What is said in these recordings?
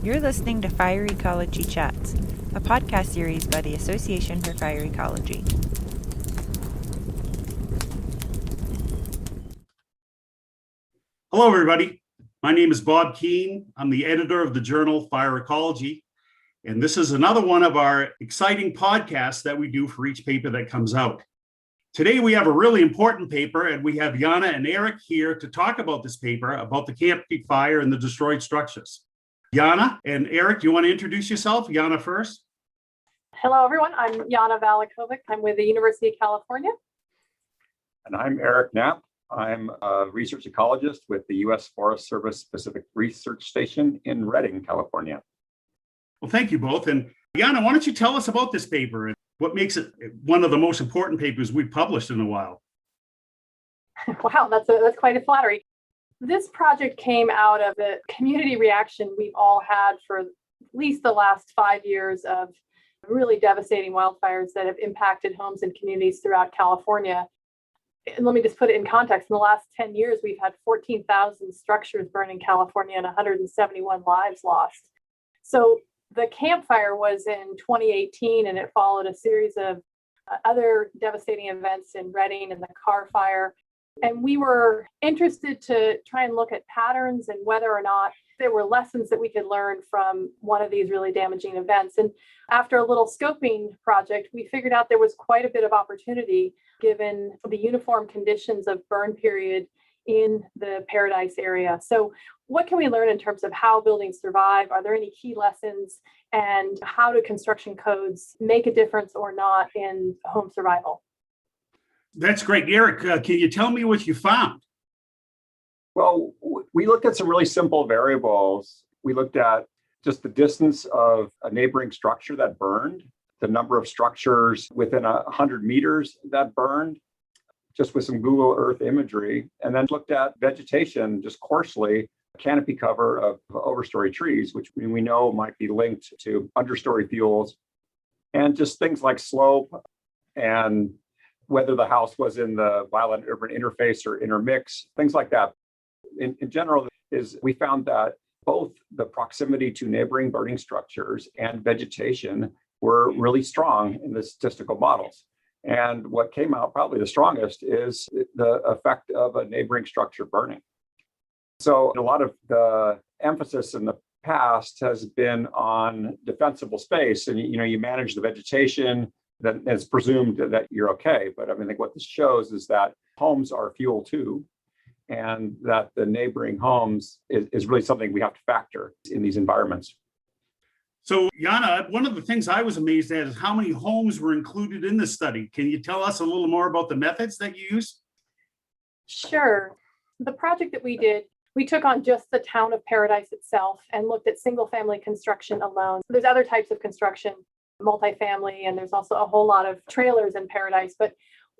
You're listening to Fire Ecology Chats, a podcast series by the Association for Fire Ecology. Hello, everybody. My name is Bob Keane. I'm the editor of the journal Fire Ecology, and this is another one of our exciting podcasts that we do for each paper that comes out. Today, we have a really important paper, and we have Jana and Eric here to talk about this paper, about the Camp Peak fire and the destroyed structures. Jana and Eric, do you want to introduce yourself? Jana first. Hello, everyone. I'm Jana Valikovic. I'm with the University of California. And I'm Eric Knapp. I'm a research ecologist with the U.S. Forest Service Pacific Research Station in Redding, California. Well, thank you both. And Jana, why don't you tell us about this paper and what makes it one of the most important papers we've published in a while? Wow, that's quite a flattery. This project came out of the community reaction we've all had for at least the last 5 years of really devastating wildfires that have impacted homes and communities throughout California. And let me just put it in context. In the last 10 years, we've had 14,000 structures burn in California and 171 lives lost. So the Camp Fire was in 2018, and it followed a series of other devastating events in Redding and the Carr Fire. And we were interested to try and look at patterns and whether or not there were lessons that we could learn from one of these really damaging events. And after a little scoping project, we figured out there was quite a bit of opportunity given the uniform conditions of burn period in the Paradise area. So what can we learn in terms of how buildings survive? Are there any key lessons? And how do construction codes make a difference or not in home survival? That's great. Eric, can you tell me what you found? Well, we looked at some really simple variables. We looked at just the distance of a neighboring structure that burned, the number of structures within 100 meters that burned, just with some Google Earth imagery, and then looked at vegetation, just coarsely, canopy cover of overstory trees, which we know might be linked to understory fuels, and just things like slope and whether the house was in the wildland urban interface or intermix, things like that. In general, we found that both the proximity to neighboring burning structures and vegetation were really strong in the statistical models. And what came out probably the strongest is the effect of a neighboring structure burning. So a lot of the emphasis in the past has been on defensible space, and you manage the vegetation, that it's presumed that you're okay. But I mean, what this shows is that homes are fuel too, and that the neighboring homes is really something we have to factor in these environments. So, Jana, one of the things I was amazed at is how many homes were included in the study. Can you tell us a little more about the methods that you used? Sure. The project that we did, we took on just the town of Paradise itself and looked at single family construction alone. There's other types of construction, multifamily, and there's also a whole lot of trailers in Paradise, but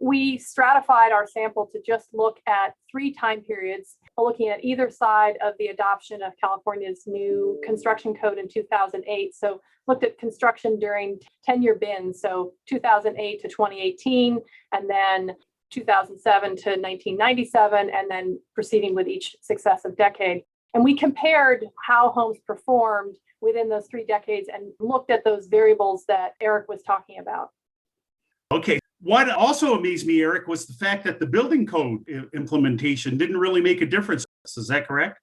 we stratified our sample to just look at 3 time periods, looking at either side of the adoption of California's new construction code in 2008. So looked at construction during 10-year bins, so 2008 to 2018, and then 2007 to 1997, and then proceeding with each successive decade. And we compared how homes performed within those 3 decades and looked at those variables that Eric was talking about. Okay. What also amazed me, Eric, was the fact that the building code implementation didn't really make a difference. Is that correct?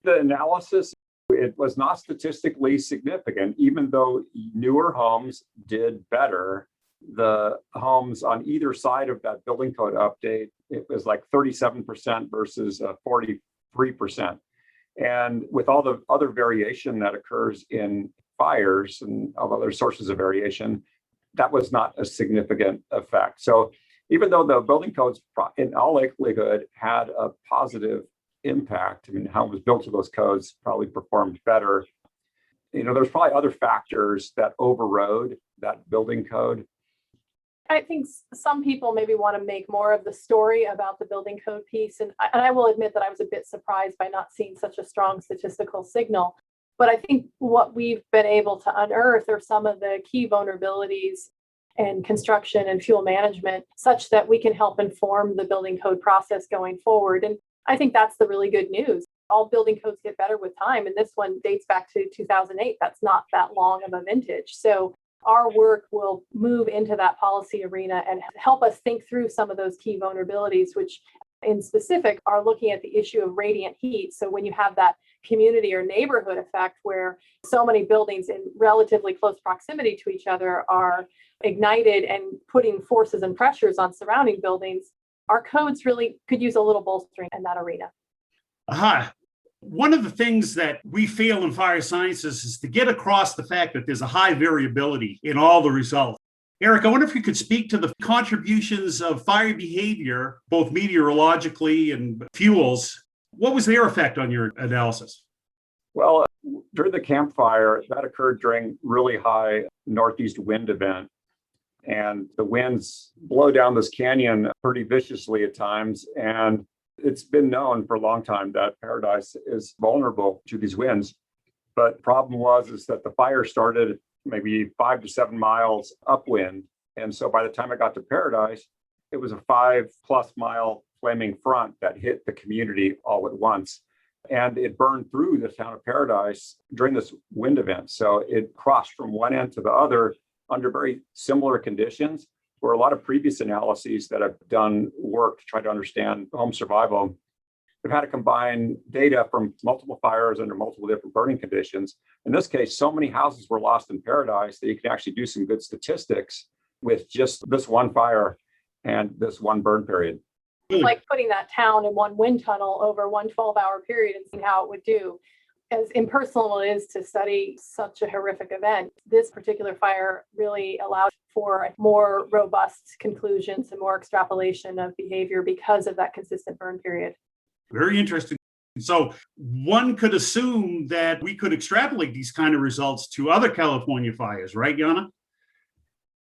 The analysis, it was not statistically significant, even though newer homes did better. The homes on either side of that building code update, it was like 37% versus 43%. And with all the other variation that occurs in fires and all other sources of variation, that was not a significant effect. So even though the building codes in all likelihood had a positive impact, I mean, how it was built to those codes probably performed better. There's probably other factors that overrode that building code. I think some people maybe want to make more of the story about the building code piece. And I will admit that I was a bit surprised by not seeing such a strong statistical signal. But I think what we've been able to unearth are some of the key vulnerabilities in construction and fuel management, such that we can help inform the building code process going forward. And I think that's the really good news. all building codes get better with time. And this one dates back to 2008. That's not that long of a vintage. So our work will move into that policy arena and help us think through some of those key vulnerabilities, which in specific are looking at the issue of radiant heat. So when you have that community or neighborhood effect where so many buildings in relatively close proximity to each other are ignited and putting forces and pressures on surrounding buildings, our codes really could use a little bolstering in that arena. Aha. One of the things that we feel in fire sciences is to get across the fact that there's a high variability in all the results. Eric, I wonder if you could speak to the contributions of fire behavior, both meteorologically and fuels. What was their effect on your analysis? Well, during the campfire, that occurred during really high northeast wind event. And the winds blow down this canyon pretty viciously at times. And it's been known for a long time that Paradise is vulnerable to these winds. But the problem is that the fire started maybe 5 to 7 miles upwind. And so by the time it got to Paradise, it was a 5+ mile flaming front that hit the community all at once. And it burned through the town of Paradise during this wind event. So it crossed from one end to the other under very similar conditions, where a lot of previous analyses that have done work to try to understand home survival have had to combine data from multiple fires under multiple different burning conditions. In this case, so many houses were lost in Paradise that you can actually do some good statistics with just this one fire and this one burn period. Like putting that town in one wind tunnel over one 12-hour period and seeing how it would do. As impersonal it is to study such a horrific event, this particular fire really allowed for more robust conclusions and more extrapolation of behavior because of that consistent burn period. Very interesting. So one could assume that we could extrapolate these kind of results to other California fires, right, Yana?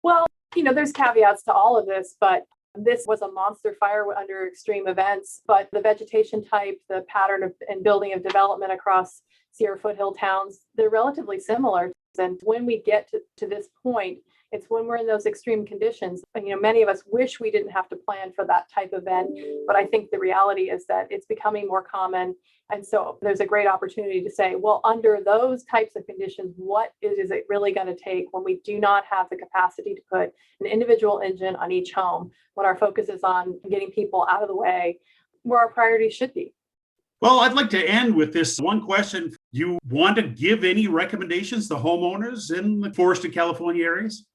Well, there's caveats to all of this, but this was a monster fire under extreme events, but the vegetation type, the pattern of and building of development across Sierra foothill towns, they're relatively similar. And when we get to this point, it's when we're in those extreme conditions. And, many of us wish we didn't have to plan for that type of event, but I think the reality is that it's becoming more common. And so there's a great opportunity to say, well, under those types of conditions, what is it really going to take when we do not have the capacity to put an individual engine on each home, when our focus is on getting people out of the way, where our priorities should be? Well, I'd like to end with this one question. Do you want to give any recommendations to homeowners in the forested California areas?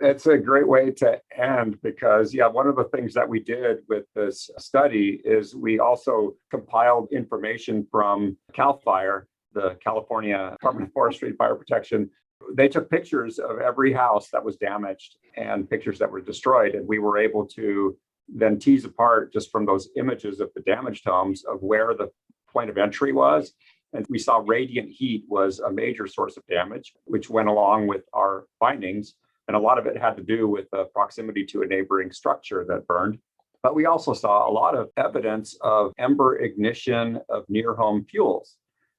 It's a great way to end because, one of the things that we did with this study is we also compiled information from CAL FIRE, the California Department of Forestry and Fire Protection. They took pictures of every house that was damaged and pictures that were destroyed. And we were able to then tease apart just from those images of the damaged homes of where the point of entry was. And we saw radiant heat was a major source of damage, which went along with our findings. And a lot of it had to do with the proximity to a neighboring structure that burned. But we also saw a lot of evidence of ember ignition of near home fuels,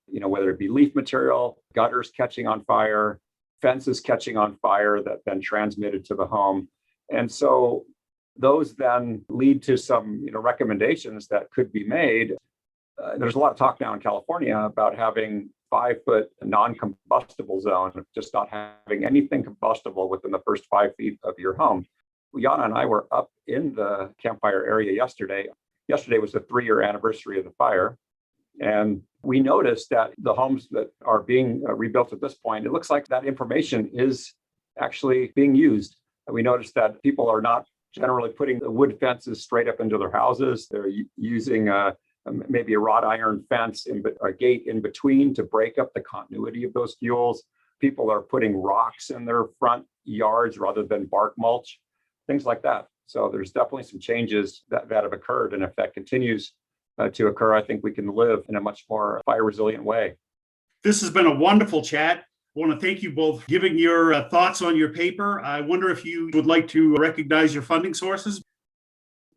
whether it be leaf material, gutters catching on fire, fences catching on fire that then transmitted to the home. And so those then lead to some recommendations that could be made. There's a lot of talk now in California about having 5-foot non-combustible zone, just not having anything combustible within the first 5 feet of your home. Yana and I were up in the campfire area yesterday. Yesterday was the 3-year anniversary of the fire. And we noticed that the homes that are being rebuilt at this point, it looks like that information is actually being used. And we noticed that people are not generally putting the wood fences straight up into their houses. They're using maybe a wrought iron fence, a gate in between to break up the continuity of those fuels. People are putting rocks in their front yards rather than bark mulch, things like that. So there's definitely some changes that have occurred. And if that continues to occur, I think we can live in a much more fire resilient way. This has been a wonderful chat. I want to thank you both for giving your thoughts on your paper. I wonder if you would like to recognize your funding sources.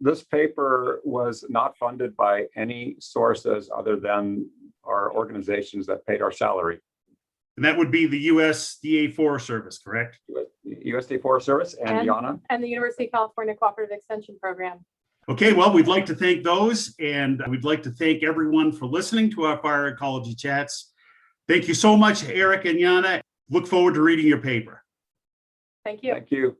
This paper was not funded by any sources other than our organizations that paid our salary. And that would be the USDA Forest Service, correct? USDA Forest Service and Yana. And the University of California Cooperative Extension Program. Okay, well, we'd like to thank those, and we'd like to thank everyone for listening to our Fire Ecology Chats. Thank you so much, Eric and Yana. Look forward to reading your paper. Thank you. Thank you.